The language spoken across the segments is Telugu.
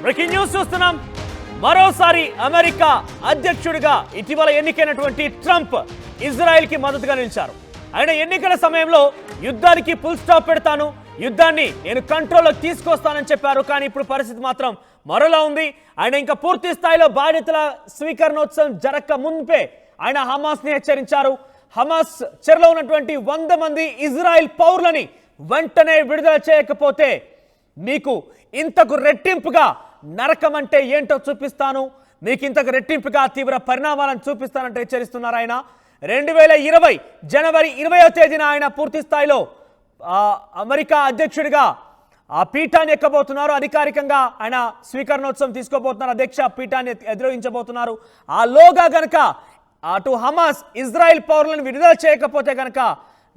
బ్రేకింగ్ న్యూస్ చూస్తున్నాం. మరోసారి అమెరికా అధ్యక్షుడిగా ఇటీవల ఎన్నికైనటువంటి ట్రంప్ ఇజ్రాయెల్కి మద్దతుగా నిలిచారు. ఆయన ఎన్నికల సమయంలో యుద్ధానికి ఫుల్ స్టాప్ పెడతాను, యుద్ధాన్ని నేను కంట్రోల్లోకి తీసుకొస్తానని చెప్పారు. కానీ ఇప్పుడు పరిస్థితి మాత్రం మరోలా ఉంది. ఆయన ఇంకా పూర్తి స్థాయిలో బాధ్యతల స్వీకరణోత్సవం జరగక ముందే ఆయన హమాస్ని హెచ్చరించారు. హమాస్ చెరలో ఉన్నటువంటి 100 మంది ఇజ్రాయెల్ పౌరులని వెంటనే విడుదల చేయకపోతే మీకు ఇంతకు రెట్టింపుగా నరకం అంటే ఏంటో చూపిస్తాను, మీకు ఇంతకు రెట్టింపుగా తీవ్ర పరిణామాలను చూపిస్తానంటే హెచ్చరిస్తున్నారు. ఆయన 2020 జనవరి 20వ తేదీన ఆయన పూర్తి స్థాయిలో అమెరికా అధ్యక్షుడిగా ఆ పీఠాన్ని ఎక్కబోతున్నారు. అధికారికంగా ఆయన స్వీకరణోత్సవం తీసుకోబోతున్నారు. అధ్యక్ష పీఠాన్ని అధిరోహించబోతున్నారు. ఆ లోగా గనక అటు హమాస్ ఇజ్రాయెల్ పౌరులను విడుదల చేయకపోతే గనక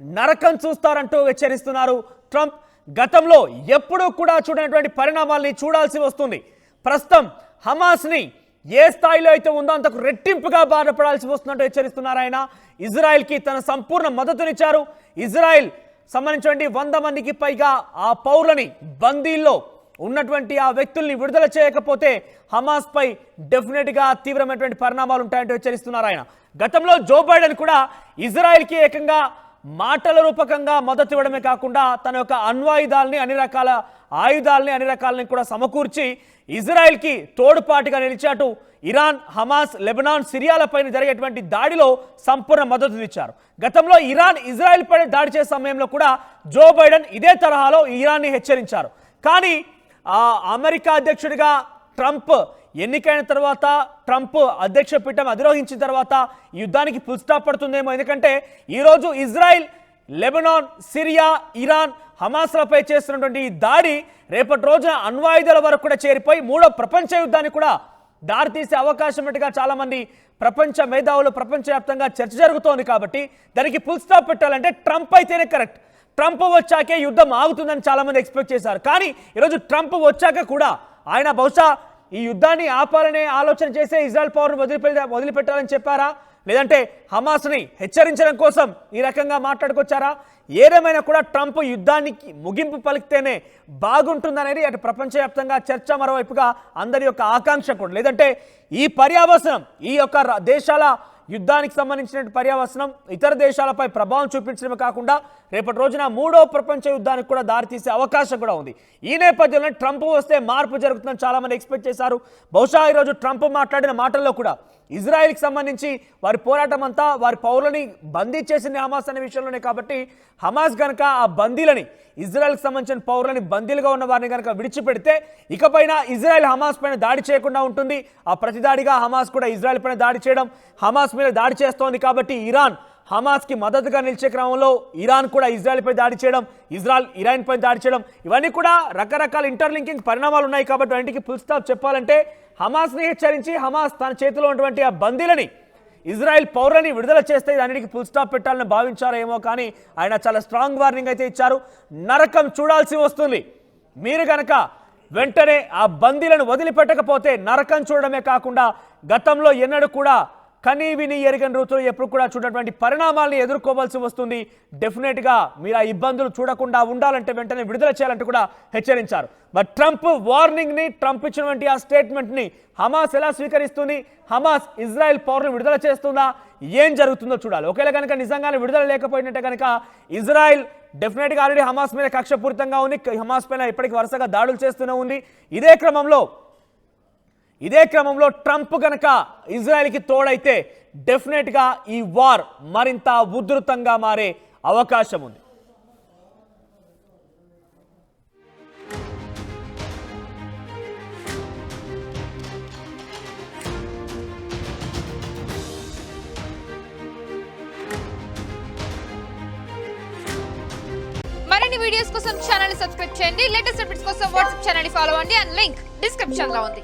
నరకం చూస్తారంటూ హెచ్చరిస్తున్నారు ట్రంప్. గతంలో ఎప్పుడూ కూడా చూడనటువంటి పరిణామాల్ని చూడాల్సి వస్తుంది. ప్రస్తుతం హమాస్ని ఏ స్థాయిలో అయితే ఉందో అంతకు రెట్టింపుగా బాధపడాల్సి వస్తుందంటూ హెచ్చరిస్తున్నారు. ఆయన ఇజ్రాయెల్కి తన సంపూర్ణ మద్దతునిచ్చారు. ఇజ్రాయెల్ సంబంధించినటువంటి 100 మందికి పైగా ఆ పౌరులని బందీల్లో ఉన్నటువంటి ఆ వ్యక్తుల్ని విడుదల చేయకపోతే హమాస్ పై డెఫినెట్గా తీవ్రమైనటువంటి పరిణామాలు ఉంటాయంటూ హెచ్చరిస్తున్నారు ఆయన. గతంలో జో బైడెన్ కూడా ఇజ్రాయెల్కి ఏకంగా మాటల రూపకంగా మద్దతు ఇవ్వడమే కాకుండా తన యొక్క అణ్వాయుధాలని అన్ని రకాల ఆయుధాలని అన్ని రకాలని కూడా సమకూర్చి ఇజ్రాయెల్కి తోడుపాటుగా నిలిచాటు ఇరాన్, హమాస్, లెబనాన్, సిరియాలపైన జరిగేటువంటి దాడిలో సంపూర్ణ మద్దతునిచ్చారు. గతంలో ఇరాన్ ఇజ్రాయెల్ పైన దాడి చేసే సమయంలో కూడా జో బైడెన్ ఇదే తరహాలో ఇరాన్ని హెచ్చరించారు. కానీ అమెరికా అధ్యక్షుడిగా ట్రంప్ ఎన్నికైన తర్వాత, ట్రంప్ అధ్యక్ష పీఠం అధిరోహించిన తర్వాత యుద్ధానికి ఫుల్ స్టాప్ పడుతుందేమో. ఎందుకంటే ఈరోజు ఇజ్రాయెల్, లెబనాన్, సిరియా, ఇరాన్, హమాస్లపై చేస్తున్నటువంటి ఈ దాడి రేపటి రోజున అణ్వాయుధాల వరకు కూడా చేరిపోయి 3వ ప్రపంచ యుద్ధానికి కూడా దారితీసే అవకాశం ఉన్నట్టుగా చాలామంది ప్రపంచ మేధావులు ప్రపంచవ్యాప్తంగా చర్చ జరుగుతోంది. కాబట్టి దానికి ఫుల్ స్టాప్ పెట్టాలంటే ట్రంప్ అయితేనే కరెక్ట్. ట్రంప్ వచ్చాకే యుద్ధం ఆగుతుందని చాలామంది ఎక్స్పెక్ట్ చేశారు. కానీ ఈరోజు ట్రంప్ వచ్చాక కూడా ఆయన బహుశా ఈ యుద్ధాన్ని ఆపాలనే ఆలోచన చేసే ఇజ్రాయెల్ పౌరును వదిలిపెట్టాలని చెప్పారా, లేదంటే హమాస్ని హెచ్చరించడం కోసం ఈ రకంగా మాట్లాడుకొచ్చారా? ఏదేమైనా కూడా ట్రంప్ యుద్ధానికి ముగింపు పలికితేనే బాగుంటుందనేది అటు ప్రపంచవ్యాప్తంగా చర్చ, మరోవైపుగా అందరి యొక్క ఆకాంక్ష కూడా. లేదంటే ఈ పర్యావసనం, ఈ యొక్క దేశాల యుద్ధానికి సంబంధించిన పర్యావసనం ఇతర దేశాలపై ప్రభావం చూపించడమే కాకుండా రేపటి రోజున 3వ ప్రపంచ యుద్ధానికి కూడా దారితీసే అవకాశం కూడా ఉంది. ఈ నేపథ్యంలో ట్రంప్ వస్తే మార్పు జరుగుతుందని చాలామంది ఎక్స్పెక్ట్ చేశారు. బహుశా ఈరోజు ట్రంప్ మాట్లాడిన మాటల్లో కూడా ఇజ్రాయెల్కి సంబంధించి వారి పోరాటం అంతా వారి పౌరులని బందీ చేసింది హమాస్ అనే విషయంలోనే. కాబట్టి హమాస్ కనుక ఆ బందీలని, ఇజ్రాయెల్కి సంబంధించిన పౌరులని బందీలుగా ఉన్న వారిని కనుక విడిచిపెడితే ఇకపైన ఇజ్రాయెల్ హమాస్ పైన దాడి చేయకుండా ఉంటుంది. ఆ ప్రతిదాడిగా హమాస్ కూడా ఇజ్రాయెల్ పైన దాడి చేయడం, హమాస్ మీద దాడి చేస్తోంది. కాబట్టి ఇరాన్ హమాస్కి మద్దతుగా నిలిచే క్రమంలో ఇరాన్ కూడా ఇజ్రాయెల్ పై దాడి చేయడం, ఇజ్రాయెల్ ఇరాన్ పై దాడి చేయడం, ఇవన్నీ కూడా రకరకాల ఇంటర్లింకింగ్ పరిణామాలు ఉన్నాయి. కాబట్టి వాటికి ఫుల్ స్టాప్ చెప్పాలంటే హమాస్ని హెచ్చరించి హమాస్ తన చేతిలో ఉన్నటువంటి ఆ బందీలని, ఇజ్రాయెల్ పౌరులని విడుదల చేస్తే దానికి ఫుల్ స్టాప్ పెట్టాలని భావించారేమో. కానీ ఆయన చాలా స్ట్రాంగ్ వార్నింగ్ అయితే ఇచ్చారు. నరకం చూడాల్సి వస్తుంది, మీరు కనుక వెంటనే ఆ బందీలను వదిలిపెట్టకపోతే నరకం చూడడమే కాకుండా గతంలో ఎన్నడూ కూడా కనీ విని ఎరగని రీతిలో ఎప్పుడు కూడా చూడటువంటి పరిణామాలను ఎదుర్కోవాల్సి వస్తుంది. డెఫినెట్గా మీరు ఆ ఇబ్బందులు చూడకుండా ఉండాలంటే వెంటనే విడుదల చేయాలంటూ కూడా హెచ్చరించారు. మరి ట్రంప్ వార్నింగ్ని, ట్రంప్ ఇచ్చినటువంటి ఆ స్టేట్మెంట్ని హమాస్ ఎలా స్వీకరిస్తుంది? హమాస్ ఇజ్రాయెల్ పౌరులను విడుదల చేస్తుందా? ఏం జరుగుతుందో చూడాలి. ఒకవేళ కనుక నిజంగానే విడుదల లేకపోయినట్టే కనుక ఇజ్రాయెల్ డెఫినెట్గా ఆల్రెడీ హమాస్ మీద కక్షపూరితంగా ఉంది. హమాస్ పైన ఇప్పటికీ వరుసగా దాడులు చేస్తూనే ఉంది. ఇదే క్రమంలో ట్రంప్ కనుక ఇజ్రాయెల్కి తోడైతే డెఫినెట్గా ఈ వార్ మరింత ఉధృతంగా మారే అవకాశం ఉంది. మరిన్ని వీడియోస్ కోసం ఛానల్ ని సబ్స్క్రైబ్ చేయండి. లేటెస్ట్ అప్డేట్స్ కోసం వాట్సాప్ ఛానల్ ని ఫాలో అవ్వండి. అండ్ లింక్ డిస్క్రిప్షన్ లో ఉంది.